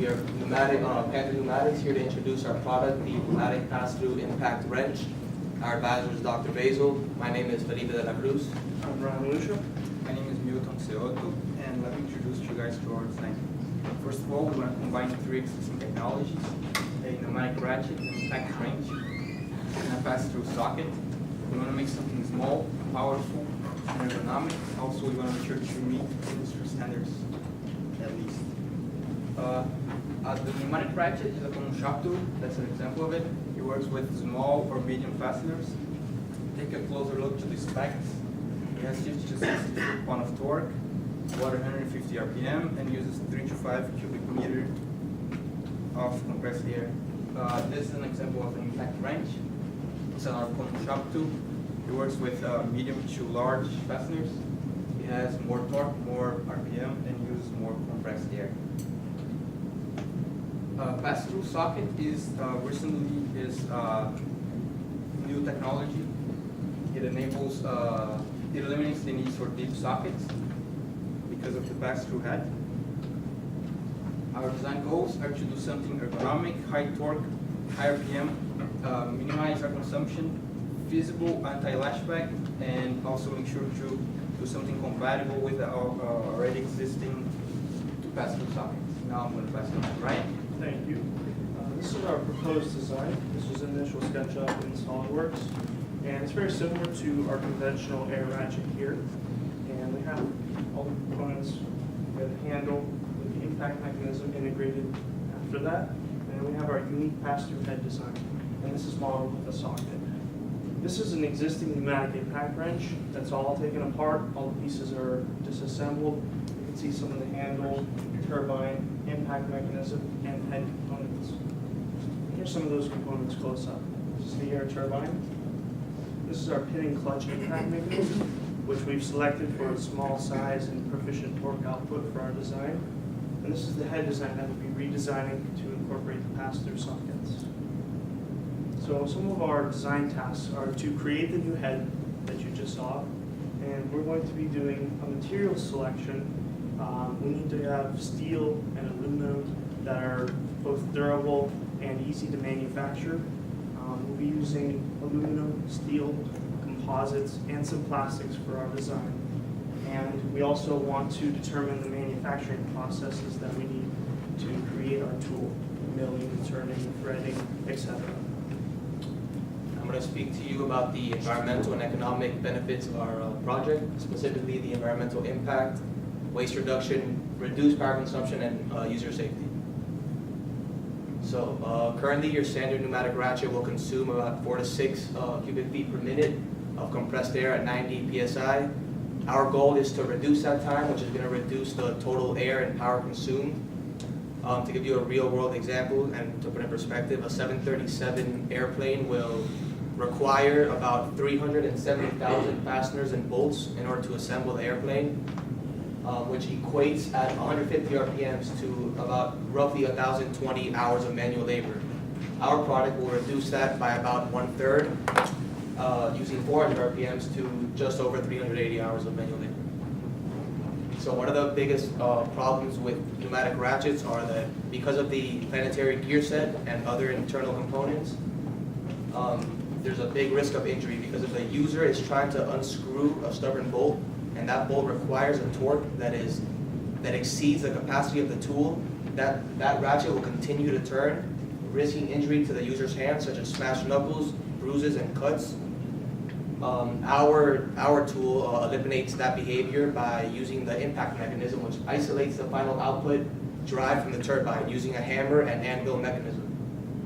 We are Panther Pneumatics, here to introduce our product, the Pneumatic Pass-Through Impact Wrench. Our advisor is Dr. Basil. My name is Felipe de la Cruz. I'm Ryan Lucia. My name is Milton Ceoto, and let me introduce you guys to our design. First of all, we want to combine three existing technologies: a pneumatic ratchet, an impact wrench, and a pass-through socket. We want to make something small, powerful, and ergonomic. Also, we want to make sure to meet industry standards, at least. The pneumatic ratchet is a common shop tool. That's an example of it. It works with small or medium fasteners. Take a closer look to the specs. It has 50 to 60 foot-pound of torque, 150 RPM, and uses 3 to 5 cubic meter of compressed air. This is an example of an impact wrench. It's our common shop tool. It works with medium to large fasteners. It has more torque, more RPM, and uses more compressed air. Pass-through socket is recently new technology. It enables, it eliminates the need for deep sockets because of the pass-through head. Our design goals are to do something ergonomic, high torque, high RPM, minimize our consumption, feasible anti-lashback, and also make sure to do something compatible with our already existing pass-through sockets. Now I'm going to pass it on to Ryan. Thank you. This is our proposed design. This was an initial SketchUp in SolidWorks, and it's very similar to our conventional air ratchet here. And we have all the components. We have the handle with the impact mechanism integrated after that, and we have our unique pass-through head design. And this is modeled with a socket. This is an existing pneumatic impact wrench that's all taken apart. All the pieces are disassembled. You can see some of the handle, turbine, impact mechanism, and head components. Here's some of those components close up. This is the air turbine. This is our pin and clutch impact mechanism, which we've selected for its small size and proficient torque output for our design. And this is the head design that we'll be redesigning to incorporate the pass-through sockets. So some of our design tasks are to create the new head that you just saw, and we're going to be doing a material selection. We need to have steel and aluminum that are both durable and easy to manufacture. We'll be using aluminum, steel, composites, and some plastics for our design. And we also want to determine the manufacturing processes that we need to create our tool: milling, turning, threading, etc. I'm going to speak to you about the environmental and economic benefits of our project, specifically the environmental impact, waste reduction, reduced power consumption, and user safety. So currently your standard pneumatic ratchet will consume about 4 to 6 cubic feet per minute of compressed air at 90 psi. Our goal is to reduce that time, which is going to reduce the total air and power consumed. To give you a real world example and to put in perspective, a 737 airplane will require about 370,000 fasteners and bolts in order to assemble the airplane, which equates at 150 RPMs to about roughly 1,020 hours of manual labor. Our product will reduce that by about 1/3, using 400 RPMs to just over 380 hours of manual labor. So one of the biggest problems with pneumatic ratchets are that because of the planetary gear set and other internal components, there's a big risk of injury because if the user is trying to unscrew a stubborn bolt and that bolt requires a torque that exceeds the capacity of the tool, that ratchet will continue to turn, risking injury to the user's hands, such as smashed knuckles, bruises, and cuts. Our tool eliminates that behavior by using the impact mechanism, which isolates the final output drive from the turbine using a hammer and anvil mechanism.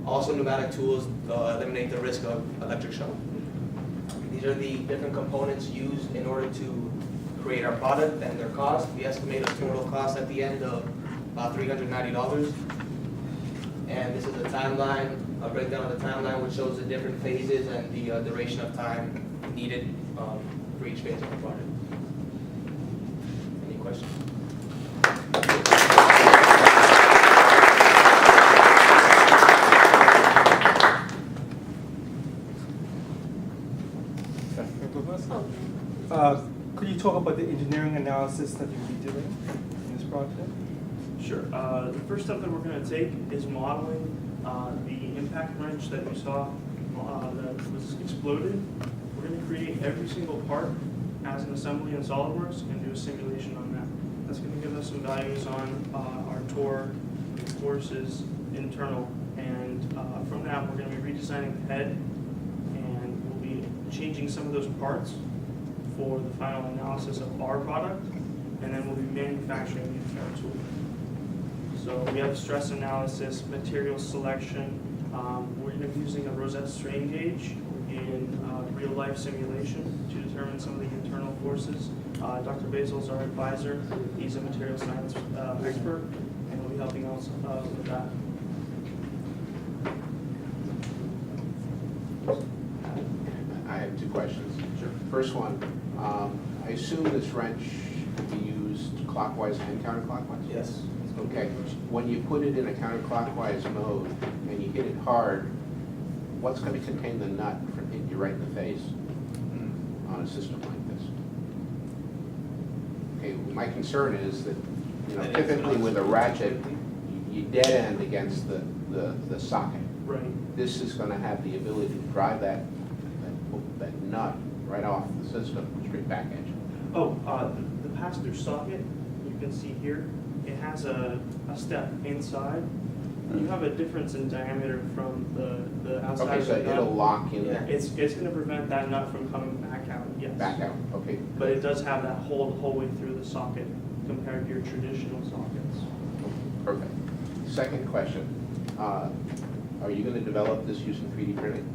Also, pneumatic tools eliminate the risk of electric shock. These are the different components used in order to create our product and their cost. We estimate a total cost at the end of about $390. And this is a timeline, a breakdown of the timeline, which shows the different phases and the duration of time needed for each phase of the project. Any questions? Could you talk about the engineering analysis that you'll be doing in this project? Sure. the first step that we're going to take is modeling the impact wrench that you saw that was exploded. We're going to create every single part as an assembly in SolidWorks and do a simulation on that. That's going to give us some values on our torque, forces, internal, and from that we're going to be redesigning the head, and we'll be changing some of those parts for the final analysis of our product, and then we'll be manufacturing the entire tool. So we have stress analysis, material selection. We're going to be using a Rosette strain gauge in real-life simulation to determine some of the internal forces. Dr. Basil's our advisor. He's a material science expert, and will be helping us with that. I have two questions. Sure. First one, I assume this wrench can be used clockwise and counterclockwise? Yes. Okay. When you put it in a counterclockwise mode and you hit it hard, what's going to contain the nut from hitting you right in the face on a system like this? Okay, my concern is that, you know, typically with a ratchet, you dead end against the socket. Right. This is going to have the ability to drive that nut right off the system, straight back at you. Oh, the pass-through socket, you can see here, it has a step inside. You have a difference in diameter from the outside Okay, of so the nut. it'll lock in Yeah. there. It's going to prevent that nut from coming back out, yes. Back out, okay. But it does have that hole the whole way through the socket compared to your traditional sockets. Perfect. Second question, are you going to develop this using 3D printing?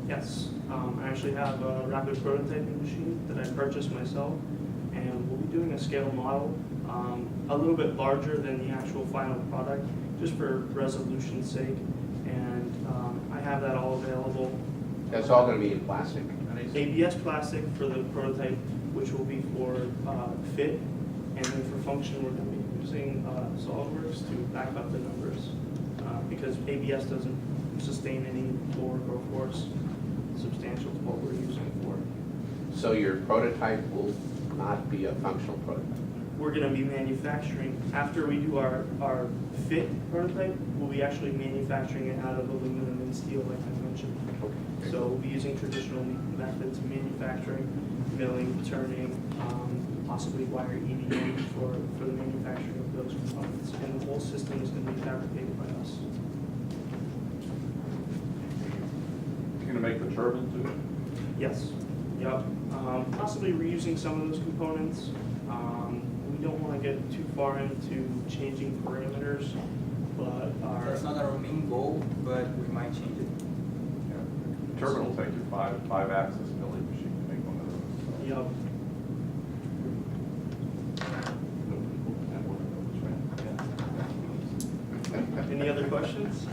Yes, I actually have a rapid prototyping machine that I purchased myself, and we'll be doing a scale model a little bit larger than the actual final product, just for resolution's sake. And I have that all available. That's all going to be in plastic? ABS plastic for the prototype, which will be for fit, and then for function, we're going to be using SolidWorks to back up the numbers, because ABS doesn't sustain any torque or force substantial to what we're using for. So your prototype will not be a functional prototype? We're going to be manufacturing, after we do our fit prototype, we'll be actually manufacturing it out of aluminum and steel, like I mentioned. Okay. So we'll be using traditional methods of manufacturing, milling, turning, possibly wire EDA for the manufacturing of those components. And the whole system is going to be fabricated by us. You're gonna make the turbine too? Yes. Yep. Possibly reusing some of those components. We don't want to get too far into changing parameters, but That's not our main goal, but we might change it. Yeah. Turbine will take you five-axis milling machine to make one of those. Yep. Any other questions?